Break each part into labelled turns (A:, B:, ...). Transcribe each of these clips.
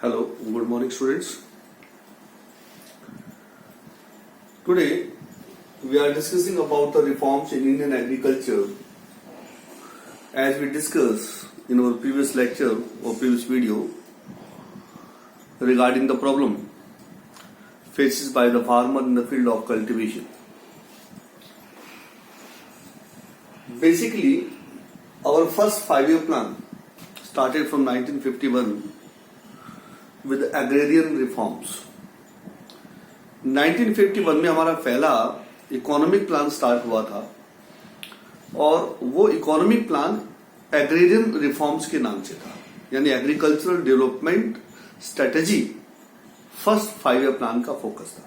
A: Hello, good morning students. Today we are discussing about the reforms in Indian agriculture as we discussed in our previous lecture or previous video regarding the problem faced by the farmer in the field of cultivation. Basically, our first 5-year plan started from 1951 with agrarian reforms. 1951 में हमारा पहला economic plan start हुआ था और वो economic plan agrarian reforms के नाम से था, यानी agricultural development strategy first 5-year plan का फोकस था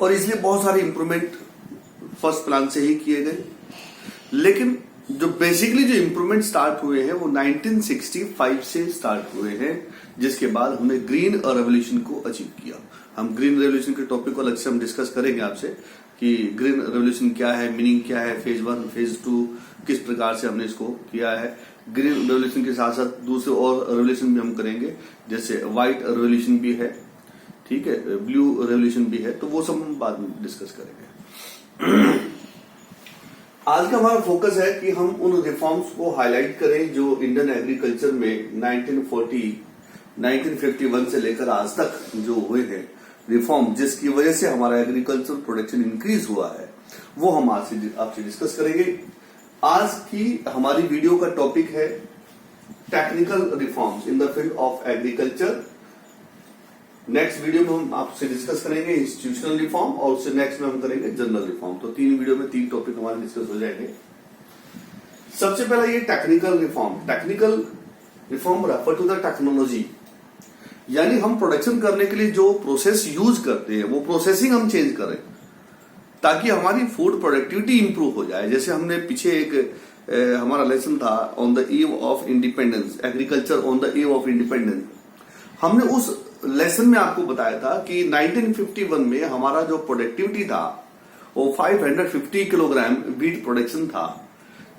A: और इसलिए बहुत सारे इंप्रूवमेंट फर्स्ट प्लान से ही किए गए। लेकिन जो बेसिकली जो इंप्रूवमेंट स्टार्ट हुए हैं वो 1965 से स्टार्ट हुए हैं, जिसके बाद हमने ग्रीन रेवोल्यूशन को अचीव किया। हम ग्रीन रेवोल्यूशन के टॉपिक को अलग से हम डिस्कस करेंगे आपसे कि ग्रीन रेवोल्यूशन क्या है, मीनिंग क्या है, फेज 1 फेज 2 किस प्रकार से हमने इसको किया है। ग्रीन रेवोल्यूशन के साथ साथ दूसरे और रेवोल्यूशन भी हम करेंगे, जैसे व्हाइट रेवोल्यूशन भी है, ठीक है, ब्लू रेवोल्यूशन भी है, तो वो सब हम बाद में डिस्कस करेंगे। आज का हमारा फोकस है कि हम उन रिफॉर्म्स को हाईलाइट करें जो इंडियन एग्रीकल्चर में 1951 से लेकर आज तक जो हुए हैं रिफॉर्म, जिसकी वजह से हमारा एग्रीकल्चर प्रोडक्शन इंक्रीज हुआ है, वो हम आज से आपसे डिस्कस करेंगे। आज की हमारी वीडियो का टॉपिक है technical reforms in the field of agriculture. Next video में हम आपसे डिस्कस करेंगे इंस्टीट्यूशनल रिफॉर्म और उससे नेक्स्ट में हम करेंगे जनरल रिफॉर्म। तो 3 वीडियो में 3 टॉपिक हमारे डिस्कस हो जाएंगे। सबसे पहला ये technical reform. Technical reform refer to the technology, यानी हम प्रोडक्शन करने के लिए जो प्रोसेस यूज करते हैं वो प्रोसेसिंग हम चेंज करें ताकि हमारी फूड प्रोडक्टिविटी इंप्रूव हो जाए। जैसे हमने पीछे एक हमारा लेसन था on the eve of independence, agriculture on the eve of independence. हमने उस लेसन में आपको बताया था कि 1951 में हमारा जो प्रोडक्टिविटी था वो 550 किलोग्राम वीट प्रोडक्शन था,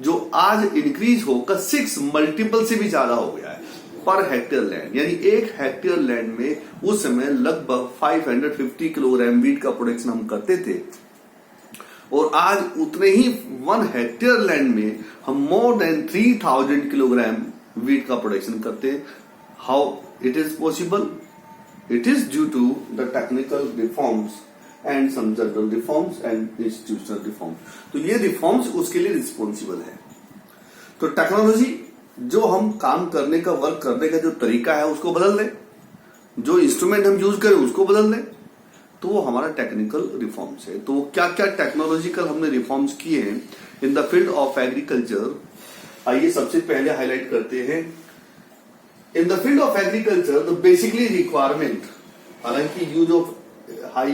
A: जो आज इंक्रीज होकर 6 मल्टीपल से भी ज्यादा हो गया है पर हेक्टेयर लैंड। यानी 1 हेक्टेयर लैंड में उस समय लगभग 550 किलोग्राम वीट का प्रोडक्शन हम करते थे और आज उतने ही 1 हेक्टेयर लैंड में हम मोर देन 3000 किलोग्राम वीट का प्रोडक्शन करते हैं। How it is possible? It is due to the technical reforms and some general reforms and institutional reforms. तो ये रिफॉर्म्स उसके लिए रिस्पॉन्सिबल है। तो टेक्नोलॉजी, जो हम काम करने का, वर्क करने का जो तरीका है उसको बदल दें, जो इंस्ट्रूमेंट हम यूज करें उसको बदल दें, तो वो हमारा टेक्निकल रिफॉर्म्स है। तो क्या क्या टेक्नोलॉजिकल हमने रिफॉर्म्स किए हैं इन द फील्ड ऑफ एग्रीकल्चर, आइए सबसे पहले हाईलाइट करते हैं। In the field of agriculture, the basically requirement, हालांकि use of high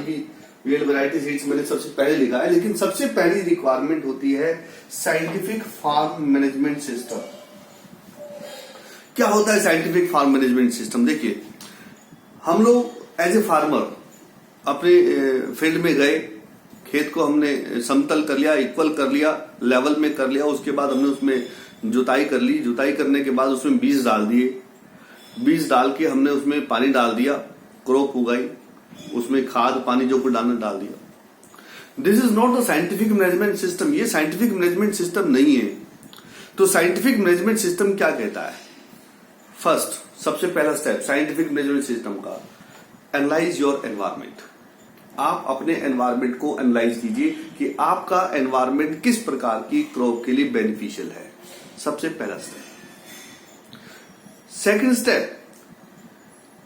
A: yield variety seeds मैंने सबसे पहले लिखा है, लेकिन सबसे पहली रिक्वायरमेंट होती है साइंटिफिक फार्म मैनेजमेंट सिस्टम। क्या होता है साइंटिफिक फार्म मैनेजमेंट सिस्टम? देखिए, हम लोग एज ए फार्मर अपने फील्ड में गए, खेत को हमने समतल कर लिया, इक्वल कर लिया, लेवल में कर लिया, उसके बाद हमने उसमें जुताई कर ली, जुताई करने के बाद उसमें बीज डाल दिए, बीज डाल के हमने उसमें पानी डाल दिया, क्रॉप उगाई, उसमें खाद पानी जो कुछ डालना डाल दिया। This is not the scientific management system. ये साइंटिफिक मैनेजमेंट सिस्टम नहीं है। तो साइंटिफिक मैनेजमेंट सिस्टम क्या कहता है? फर्स्ट, सबसे पहला स्टेप साइंटिफिक मैनेजमेंट सिस्टम का, एनालाइज योर एनवायरमेंट। आप अपने एनवायरमेंट को एनालाइज कीजिए कि आपका एनवायरमेंट किस प्रकार की क्रॉप के लिए बेनिफिशियल है। सबसे पहला step. Second step,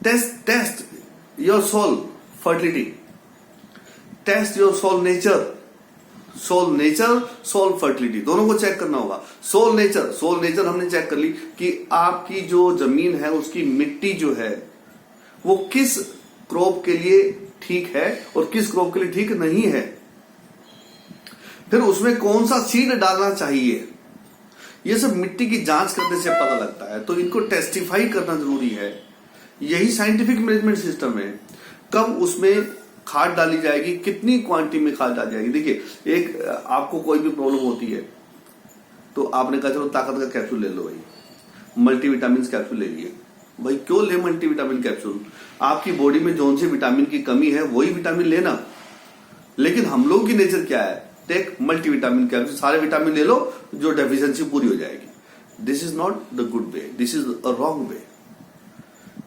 A: test your soil fertility, test your soil nature, soil fertility, दोनों को चेक करना होगा। सॉइल नेचर हमने चेक कर ली कि आपकी जो जमीन है उसकी मिट्टी जो है वो किस क्रॉप के लिए ठीक है और किस क्रॉप के लिए ठीक नहीं है। फिर उसमें कौन सा सीड डालना चाहिए, ये सब मिट्टी की जांच करने से पता लगता है। तो इनको टेस्टिफाई करना जरूरी है। यही साइंटिफिक मैनेजमेंट सिस्टम है। कब उसमें खाद डाली जाएगी, कितनी क्वांटिटी में खाद डाली जाएगी। देखिए, एक आपको कोई भी प्रॉब्लम होती है तो आपने कहा चलो ताकत का कैप्सूल ले लो भाई, मल्टीविटामिन कैप्सूल ले लिए, भाई क्यों ले मल्टीविटामिन कैप्सूल? आपकी बॉडी में जो से विटामिन की कमी है वही विटामिन लेना। लेकिन हम लोग की नेचर क्या है, टेक मल्टीविटामिन कैप्सूल, सारे विटामिन ले लो, जो डेफिशिएंसी पूरी हो जाएगी। This is not the good way, this is a wrong way.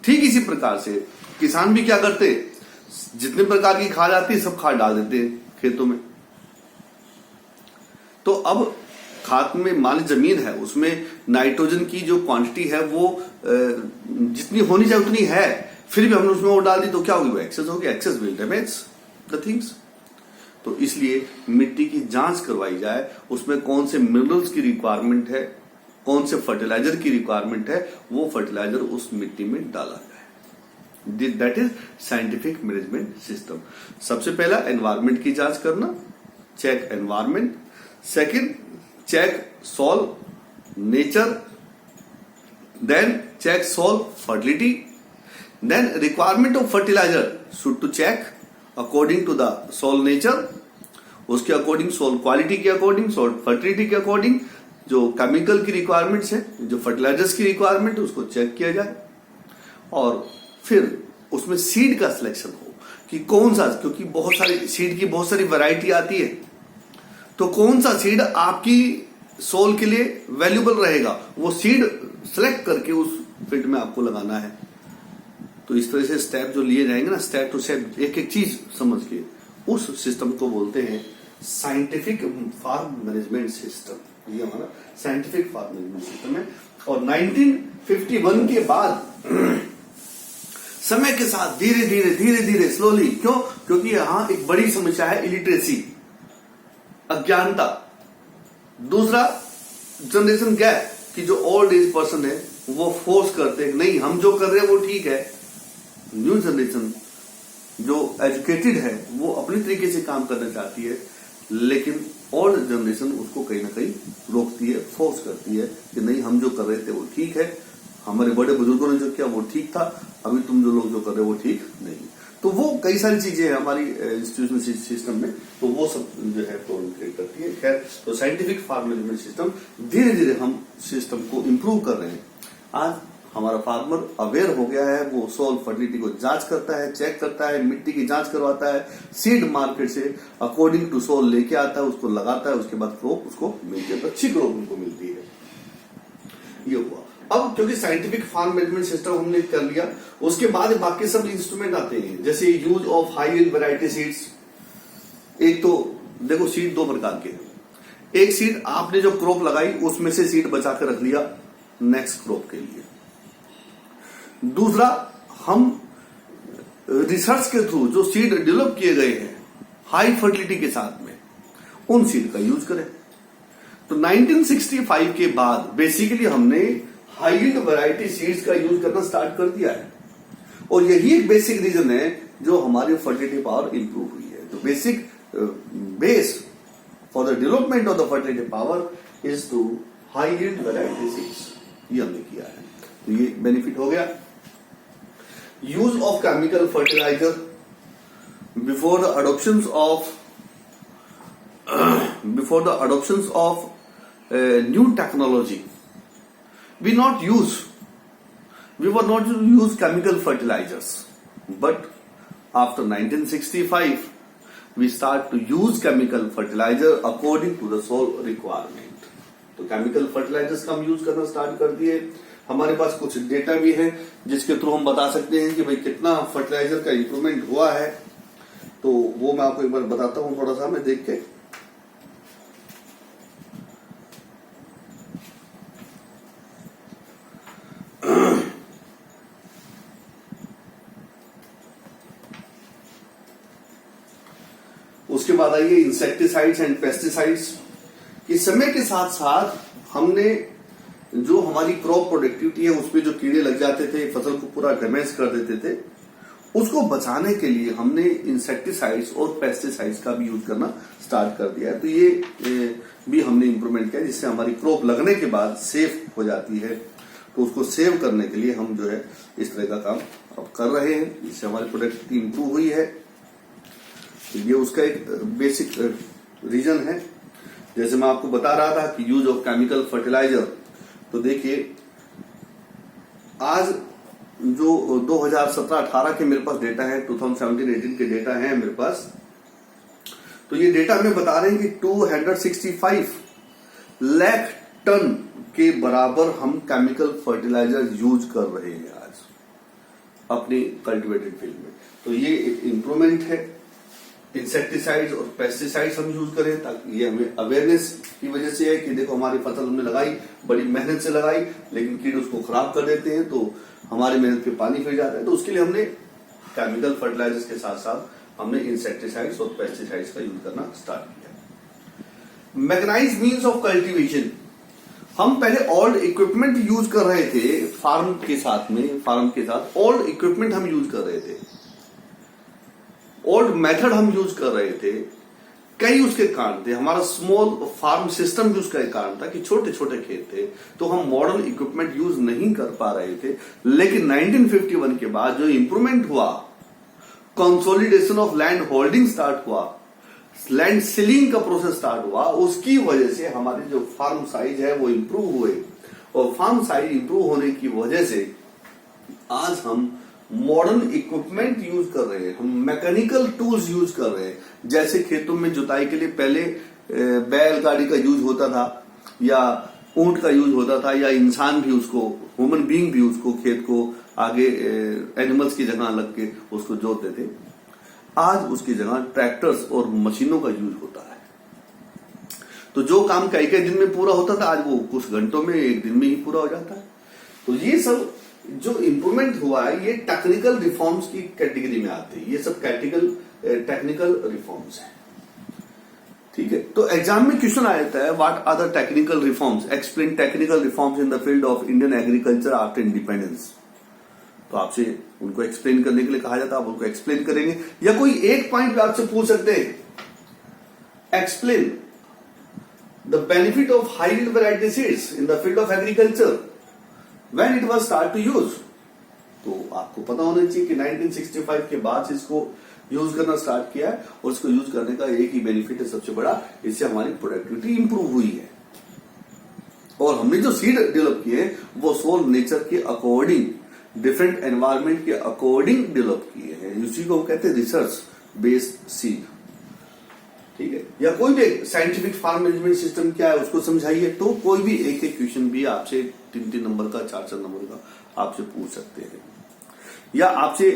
A: ठीक इसी प्रकार से किसान भी क्या करते, जितने प्रकार की खाद आती है सब खाद डाल देते हैं खेतों में। तो अब खाद में मान जमीन है, उसमें नाइट्रोजन की जो क्वांटिटी है वो जितनी होनी चाहिए उतनी है, फिर भी हमने उसमें वो डाल दी तो क्या होगी, वो एक्सेस हो गया। Excess will damage the things. तो इसलिए मिट्टी की जांच करवाई जाए, उसमें कौन से मिनरल्स की रिक्वायरमेंट है, कौन से फर्टिलाइजर की रिक्वायरमेंट है, वो फर्टिलाइजर उस मिट्टी में डाला जाए। That is scientific management system. सबसे पहला एनवायरमेंट की जांच करना, check environment. Second, check soil nature, then check soil fertility, then requirement of fertilizer should to check according to the soil nature, उसके अकॉर्डिंग सॉइल क्वालिटी के according, soil fertility के according, जो chemical की requirements है, जो fertilisers की requirement है उसको चेक किया जाए। और फिर उसमें सीड का सिलेक्शन हो कि कौन सा, क्योंकि बहुत सारी सीड की बहुत सारी वैरायटी आती है, तो कौन सा सीड आपकी सोल के लिए वैल्यूबल रहेगा, वो सीड सेलेक्ट करके उस फील्ड में आपको लगाना है। तो इस तरह से स्टेप जो लिए जाएंगे ना, स्टेप टू स्टेप, एक एक चीज समझ के, उस सिस्टम को बोलते हैं साइंटिफिक फार्म मैनेजमेंट सिस्टम। ये हमारा साइंटिफिक फार्म मैनेजमेंट सिस्टम है। और 1951 के बाद समय के साथ धीरे धीरे स्लोली, क्यों? क्योंकि यहां एक बड़ी समस्या है इलिटरेसी, अज्ञानता। दूसरा जनरेशन गैप, कि जो ओल्ड एज पर्सन है वो फोर्स करते हैं, नहीं हम जो कर रहे हैं वो ठीक है। न्यू जनरेशन जो एजुकेटेड है वो अपनी तरीके से काम करना चाहती है, लेकिन ओल्ड जनरेशन उसको कहीं ना कहीं रोकती है, फोर्स करती है कि नहीं हम जो कर रहे थे वो ठीक है, हमारे बड़े बुजुर्गों ने जो किया वो ठीक था, अभी तुम जो लोग जो कर रहे हो वो ठीक नहीं। तो वो कई सारी चीजें हैं हमारी इंस्टीट्यूशनल सिस्टम में, तो वो सब जो है प्रॉब्लम क्रिएट करती है। खैर, तो साइंटिफिक फार्म मैनेजमेंट सिस्टम धीरे धीरे हम सिस्टम को इम्प्रूव कर रहे हैं। आज हमारा फार्मर अवेयर हो गया है, वो सॉइल फर्टिलिटी को जांच करता है, चेक करता है, मिट्टी की जांच करवाता है, सीड मार्केट से अकॉर्डिंग टू सॉइल लेके आता है, उसको लगाता है, उसके बाद क्रॉप उसको मिलती है, तो अच्छी क्रॉप उनको मिलती है। ये हुआ। अब क्योंकि साइंटिफिक फार्म मैनेजमेंट सिस्टम हमने कर लिया, उसके बाद बाकी सब इंस्ट्रूमेंट आते हैं, जैसे use of high yield variety seeds. एक तो देखो सीड दो प्रकार के, एक सीड आपने जो क्रॉप लगाई उसमें से सीड बचा कर रख लिया नेक्स्ट क्रॉप के लिए। दूसरा, हम रिसर्च के थ्रू जो सीड डेवलप किए गए हैं हाई फर्टिलिटी के साथ में, उन सीड का यूज करें। तो 1965 के बाद बेसिकली हमने हाई यील्ड वैरायटी सीड्स का यूज करना स्टार्ट कर दिया है, और यही एक बेसिक रीजन है जो हमारी फर्टिलिटी पावर इंप्रूव हुई है। तो basic base for the development of the fertility power is to high yield variety seeds, ये हमने किया है। तो ये बेनिफिट हो गया। Use of chemical fertilizer before the adoption of new technology, we were not to use chemical fertilizers, but after 1965 we start to use chemical fertilizer according to the soil requirement। तो chemical fertilizers का हम use करना start कर दिए। हमारे पास कुछ data भी है जिसके थ्रू हम बता सकते हैं कि भाई कितना फर्टिलाइजर का इंप्रूवमेंट हुआ है। तो वो मैं आपको एक बार बताता हूं, थोड़ा सा मैं देख के। उसके बाद आइए इंसेक्टिसाइड्स एंड पेस्टिसाइड्स। इस समय के साथ साथ हमने जो हमारी क्रॉप प्रोडक्टिविटी है उसमें जो कीड़े लग जाते थे, फसल को पूरा डैमेज कर देते थे, उसको बचाने के लिए हमने इंसेक्टिसाइड्स और पेस्टिसाइड्स का भी यूज करना स्टार्ट कर दिया है। तो ये भी हमने इंप्रूवमेंट किया, जिससे हमारी क्रॉप लगने के बाद सेफ हो जाती है। तो उसको सेव करने के लिए हम जो है इस तरह का काम अब कर रहे हैं, जिससे हमारी प्रोडक्टिविटी इंप्रूव हुई है। ये उसका एक बेसिक रीजन है। जैसे मैं आपको बता रहा था कि यूज ऑफ केमिकल फर्टिलाइजर, तो देखिए आज जो 2017-18 के मेरे पास डेटा है, 2017-18 के डेटा है मेरे पास, तो ये डेटा हमें बता रहे हैं कि 265 लाख टन के बराबर हम केमिकल फर्टिलाइजर यूज कर रहे हैं आज अपनी कल्टिवेटेड फील्ड में। तो ये एक इंप्रूवमेंट है। इंसेक्टिसाइड्स और पेस्टिसाइड्स हम यूज करें, ताकि ये हमें अवेयरनेस की वजह से है कि देखो हमारी फसल हमने लगाई, बड़ी मेहनत से लगाई, लेकिन कीड़े उसको खराब कर देते हैं, तो हमारी मेहनत पे पानी फिर जाता है। तो उसके लिए हमने केमिकल फर्टिलाइजर्स के साथ साथ हमने इंसेक्टिसाइड्स और पेस्टिसाइड्स का यूज करना स्टार्ट किया। मैकेनाइज्ड मीन्स ऑफ कल्टीवेशन, हम पहले ओल्ड इक्विपमेंट यूज कर रहे थे फार्म के साथ ओल्ड इक्विपमेंट हम यूज कर रहे थे, ओल्ड मेथड हम यूज कर रहे थे। कई उसके कारण थे, हमारा स्मॉल फार्म सिस्टम भी उसका एक कारण था कि छोटे छोटे खेत थे, तो हम मॉडर्न इक्विपमेंट यूज नहीं कर पा रहे थे। लेकिन 1951 के बाद जो इंप्रूवमेंट हुआ, consolidation of land holding start हुआ, लैंड सीलिंग का प्रोसेस स्टार्ट हुआ, उसकी वजह से हमारे जो फार्म साइज है वो इंप्रूव हुए, और फार्म साइज इंप्रूव होने की वजह से आज हम मॉडर्न इक्विपमेंट यूज कर रहे हैं, हम मैकेनिकल टूल्स यूज कर रहे हैं। जैसे खेतों में जुताई के लिए पहले बैलगाड़ी का यूज होता था, या ऊंट का यूज होता था, या इंसान भी उसको, ह्यूमन बीइंग भी उसको खेत को आगे एनिमल्स की जगह लग के उसको जोतते थे। आज उसकी जगह ट्रैक्टर्स और मशीनों का यूज होता है। तो जो काम कई दिन में पूरा होता था, आज वो कुछ घंटों में, एक दिन में ही पूरा हो जाता है। तो ये सब जो इंप्रूवमेंट हुआ है, ये टेक्निकल रिफॉर्म्स की कैटेगरी में आते हैं। ये सब टेक्निकल रिफॉर्म्स हैं, ठीक है। तो एग्जाम में क्वेश्चन आ जाता है, what are the technical reforms, explain technical reforms in the field of Indian agriculture after independence. तो आपसे उनको एक्सप्लेन करने के लिए कहा जाता है, आप उनको एक्सप्लेन करेंगे, या कोई एक पॉइंट पे आपसे पूछ सकते हैं, explain the benefit of high yield variety seeds in the field of agriculture when it was start to use. तो आपको पता होना चाहिए कि 1965 के बाद से इसको यूज करना स्टार्ट किया है, और इसको यूज करने का एक ही बेनिफिट है सबसे बड़ा, इससे हमारी प्रोडक्टिविटी इंप्रूव हुई है। और हमने जो सीड डेवलप किए वो सोल नेचर के अकॉर्डिंग, डिफरेंट एनवायरमेंट के अकॉर्डिंग डेवलप किए हैं। उसी को कहते हैं रिसर्च बेस्ड सीड, ठीक है। या कोई भी साइंटिफिक फार्म मैनेजमेंट सिस्टम क्या है उसको समझाइए, तो कोई भी एक एक क्वेश्चन भी आपसे 3-3 नंबर का, 4-4 नंबर का आपसे पूछ सकते हैं। या आपसे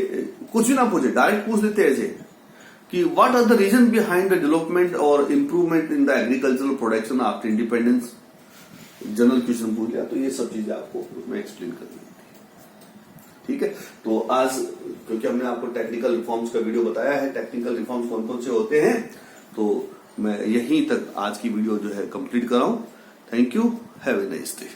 A: कुछ भी ना पूछे, डायरेक्ट पूछ लेते हैं ऐसे कि what are the reason behind the development और improvement in the agricultural production after independence. General question पूछ लिया तो ये सब चीजें आपको उसमें एक्सप्लेन करनी होती है, ठीक है। तो आज क्योंकि हमने आपको टेक्निकल रिफॉर्म्स का वीडियो बताया है, टेक्निकल रिफॉर्म्स कौन कौन से होते हैं, तो मैं यहीं तक आज की वीडियो जो है कंप्लीट कर रहा हूं। Thank you, have a nice day.